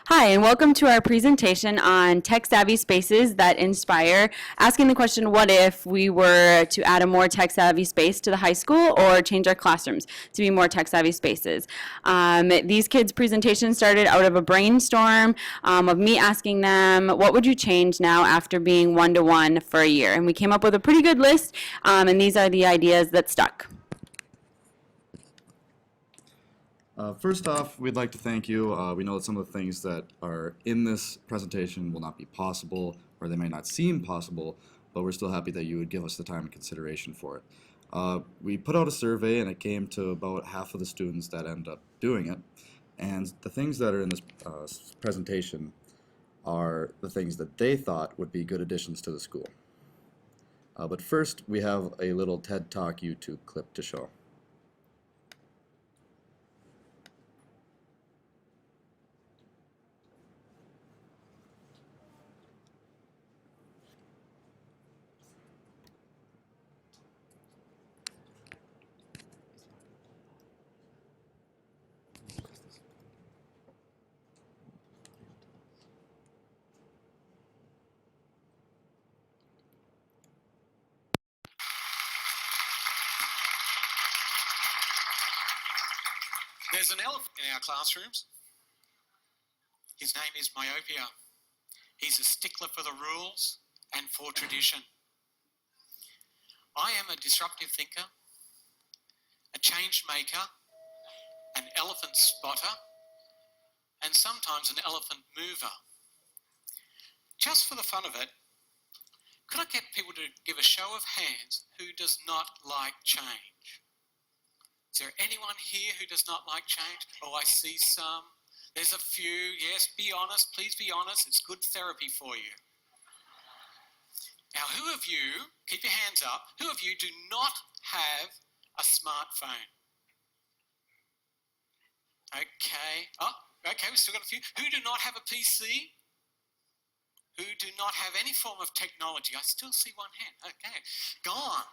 Hi, and welcome to our presentation on tech-savvy spaces that inspire, asking the question, what if we were to add a more tech-savvy space to the high school or change our classrooms to be more tech-savvy spaces? These kids' presentation started out of a brainstorm of me asking them, what would you change now after being one-to-one for a year? And we came up with a pretty good list, and these are the ideas that stuck. First off, we'd like to thank you. We know that some of the things that are in this presentation will not be possible, or they may not seem possible, but we're still happy that you would give us the time and consideration for it. We put out a survey, and it came to about half of the students that end up doing it. And the things that are in this presentation are the things that they thought would be good additions to the school. But first, we have a little TED Talk YouTube clip to show. There's an elephant in our classrooms. His name is myopia. He's a stickler for the rules and for tradition. I am a disruptive thinker, a change maker, an elephant spotter, and sometimes an elephant mover. Just for the fun of it, could I get people to give a show of hands who does not like change? Is there anyone here who does not like change? Oh, I see some. There's a few. Yes, be honest. Please be honest. It's good therapy for you. Now, who of you, keep your hands up, who of you do not have a smartphone? Okay. Oh, okay, we've still got a few. Who do not have a PC? Who do not have any form of technology? I still see one hand. Okay, go on.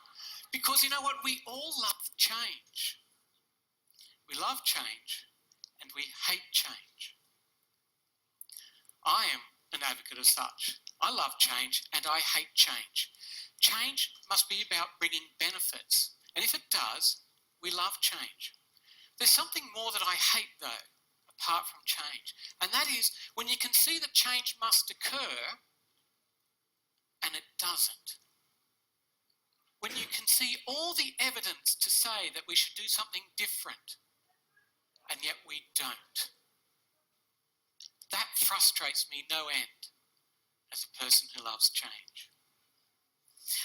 Because you know what? We all love change. We love change and we hate change. I am an advocate of such. I love change and I hate change. Change must be about bringing benefits. And if it does, we love change. There's something more that I hate though, apart from change. And that is when you can see that change must occur and it doesn't. When you can see all the evidence to say that we should do something different and yet we don't. That frustrates me no end as a person who loves change.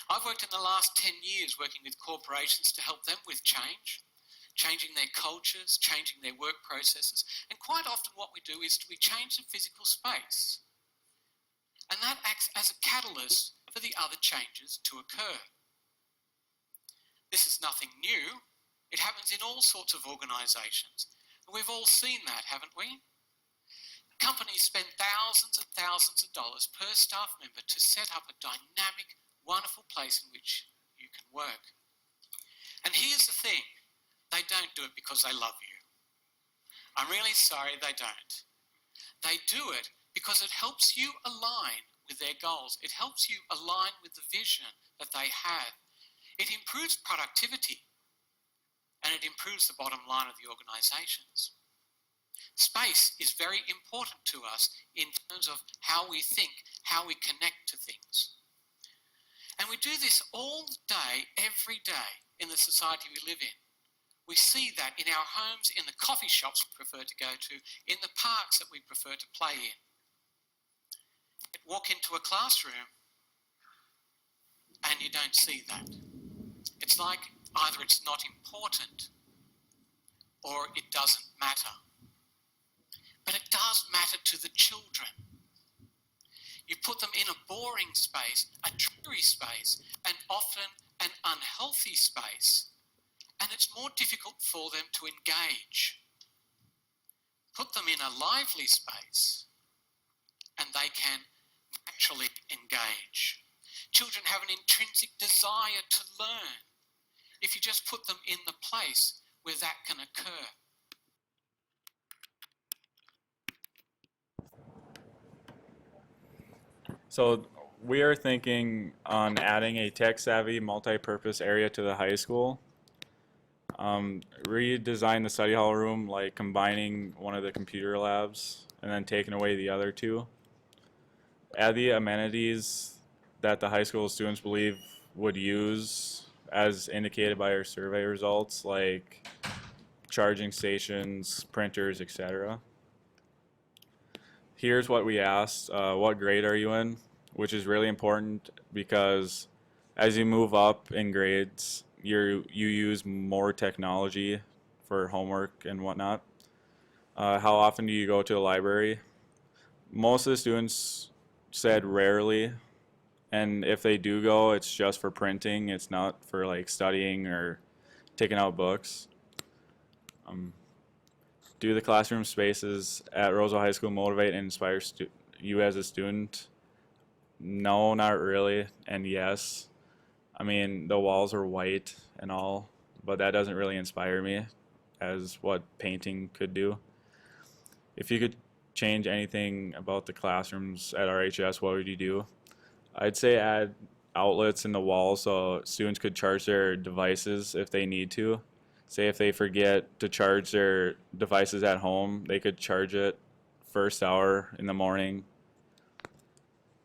I've worked in the last 10 years working with corporations to help them with change, changing their cultures, changing their work processes, and quite often what we do is we change the physical space. And that acts as a catalyst for the other changes to occur. This is nothing new. It happens in all sorts of organisations. And we've all seen that, haven't we? Companies spend thousands and thousands of dollars per staff member to set up a dynamic, wonderful place in which you can work. And here's the thing, they don't do it because they love you. I'm really sorry they don't. They do it because it helps you align with their goals. It helps you align with the vision that they have. It improves productivity and it improves the bottom line of the organisations. Space is very important to us in terms of how we think, how we connect to things. And we do this all day, every day in the society we live in. We see that in our homes, in the coffee shops we prefer to go to, in the parks that we prefer to play in. Walk into a classroom and you don't see that. It's like either it's not important or it doesn't matter. But it does matter to the children. You put them in a boring space, a dreary space, and often an unhealthy space, and it's more difficult for them to engage. Put them in a lively space, and they can naturally engage. Children have an intrinsic desire to learn if you just put them in the place where that can occur. So we are thinking on adding a tech-savvy multi-purpose area to the high school. Redesign the study hall room, like combining one of the computer labs and then taking away the other two. Add the amenities that the high school students believe would use as indicated by our survey results, like charging stations, printers, etc. Here's what we asked, what grade are you in? Which is really important because as you move up in grades, you use more technology for homework and whatnot. How often do you go to the library? Most of the students said rarely, and if they do go, it's just for printing. It's not for like studying or taking out books. Do the classroom spaces at Roseau High School motivate and inspire you as a student? No, not really, and yes. I mean, the walls are white and all, but that doesn't really inspire me as what painting could do. If you could change anything about the classrooms at RHS, what would you do? I'd say add outlets in the wall so students could charge their devices if they need to. Say if they forget to charge their devices at home, they could charge it first hour in the morning.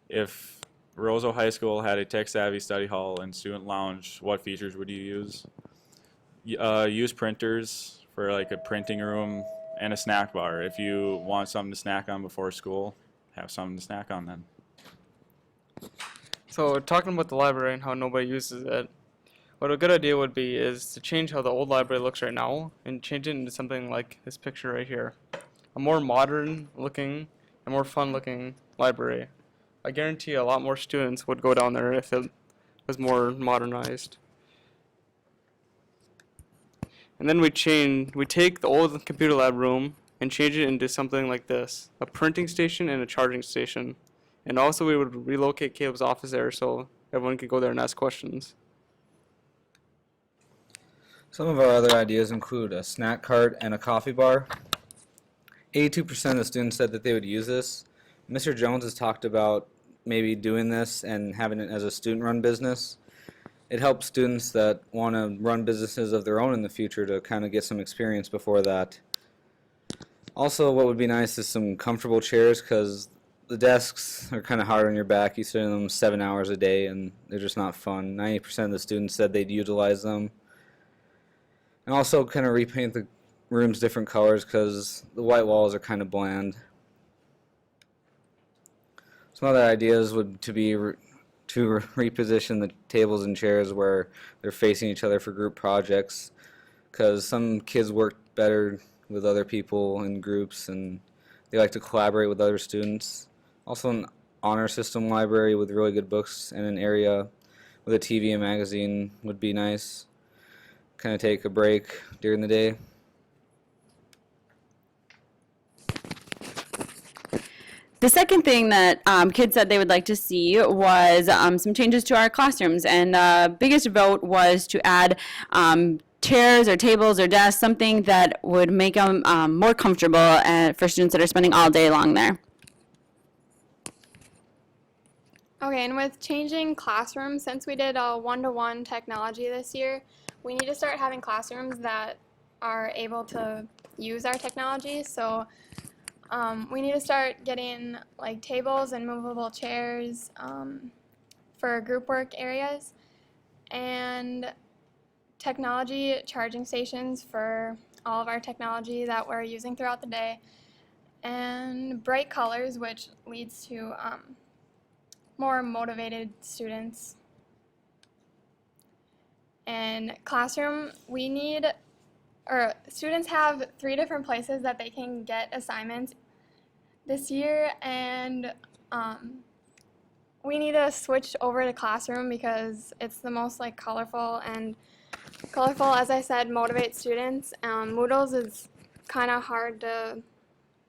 If Roseau High School had a tech-savvy study hall and student lounge, what features would you use? Use printers for like a printing room and a snack bar. If you want something to snack on before school, have something to snack on then. So talking about the library and how nobody uses it, what a good idea would be is to change how the old library looks right now and change it into something like this picture right here. A more modern looking and more fun looking library. I guarantee a lot more students would go down there if it was more modernized. And then we take the old computer lab room and change it into something like this, a printing station and a charging station. And also we would relocate Caleb's office there so everyone could go there and ask questions. Some of our other ideas include a snack cart and a coffee bar. 82% of the students said that they would use this. Mr. Jones has talked about maybe doing this and having it as a student-run business. It helps students that want to run businesses of their own in the future to kind of get some experience before that. Also, what would be nice is some comfortable chairs because the desks are kind of hard on your back. You sit in them 7 hours a day and they're just not fun. 90% of the students said they'd utilize them. And also kind of repaint the rooms different colors because the white walls are kind of bland. Some other ideas would to reposition the tables and chairs where they're facing each other for group projects because some kids work better with other people in groups and they like to collaborate with other students. Also an honor system library with really good books and an area with a TV and magazine would be nice. Kind of take a break during the day. The second thing that kids said they would like to see was some changes to our classrooms, and the biggest vote was to add chairs or tables or desks, something that would make them more comfortable for students that are spending all day long there. Okay, and with changing classrooms, since we did a one-to-one technology this year, we need to start having classrooms that are able to use our technology. So we need to start getting like tables and movable chairs for group work areas, and technology charging stations for all of our technology that we're using throughout the day, and bright colors, which leads to more motivated students. And classroom, students have 3 different places that they can get assignments this year, and we need to switch over to classroom because it's the most like colorful, as I said, motivates students. Moodles is kind of hard to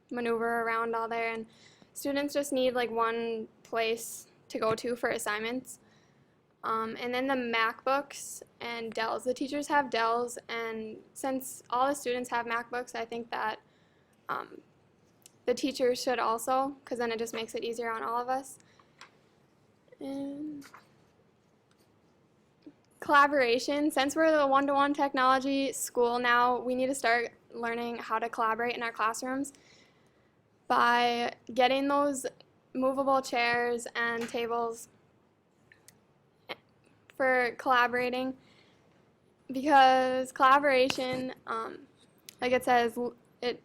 maneuver around all there, and students just need like one place to go to for assignments. And then the MacBooks and Dells. The teachers have Dells, and since all the students have MacBooks, I think that the teachers should also, because then it just makes it easier on all of us. And collaboration. Since we're the one-to-one technology school now, we need to start learning how to collaborate in our classrooms by getting those movable chairs and tables for collaborating, because collaboration, like it says, it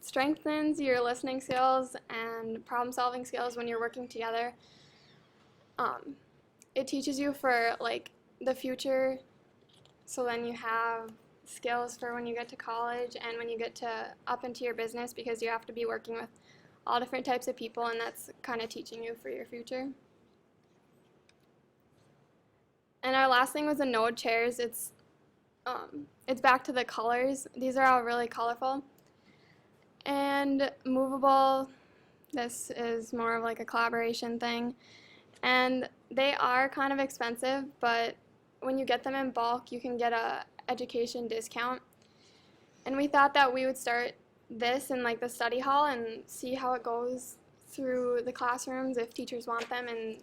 strengthens your listening skills and problem-solving skills when you're working together. It teaches you for like the future, so then you have skills for when you get to college and when you get to up into your business, because you have to be working with all different types of people, and that's kind of teaching you for your future. And our last thing was the node chairs. It's back to the colors. These are all really colorful and movable. This is more of like a collaboration thing, and they are kind of expensive, but when you get them in bulk, you can get a education discount. And we thought that we would start this in like the study hall and see how it goes through the classrooms, if teachers want them and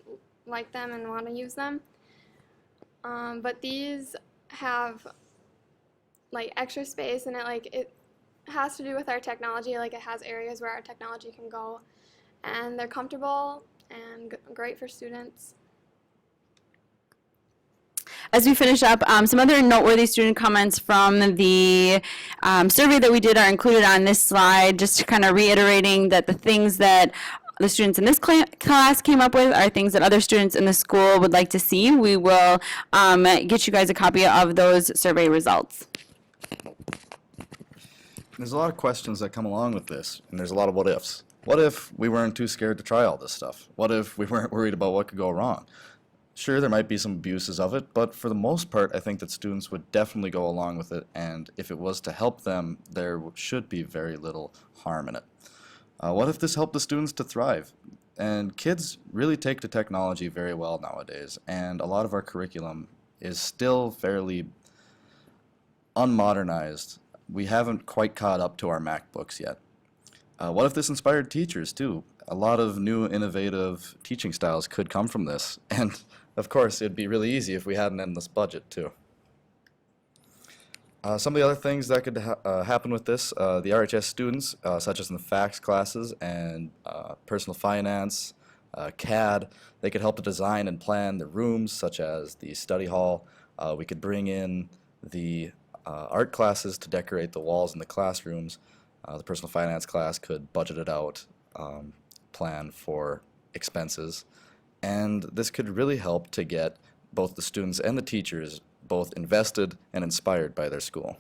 like them and want to use them. But these have like extra space, and it has to do with our technology. Like, it has areas where our technology can go, and they're comfortable and great for students. As we finish up, some other noteworthy student comments from the survey that we did are included on this slide, just kind of reiterating that the things that the students in this class came up with are things that other students in the school would like to see. We will get you guys a copy of those survey results. There's a lot of questions that come along with this, and there's a lot of what ifs. What if we weren't too scared to try all this stuff? What if we weren't worried about what could go wrong? Sure, there might be some abuses of it, but for the most part, I think that students would definitely go along with it, and if it was to help them, there should be very little harm in it. What if this helped the students to thrive? And kids really take to technology very well nowadays, and a lot of our curriculum is still fairly unmodernized. We haven't quite caught up to our MacBooks yet. What if this inspired teachers too? A lot of new innovative teaching styles could come from this, and of course it'd be really easy if we had an endless budget too. Some of the other things that could happen with this, the RHS students, such as in the FACS classes and personal finance, CAD, they could help to design and plan the rooms, such as the study hall. We could bring in the art classes to decorate the walls in the classrooms. The personal finance class could budget it out, plan for expenses, and this could really help to get both the students and the teachers both invested and inspired by their school.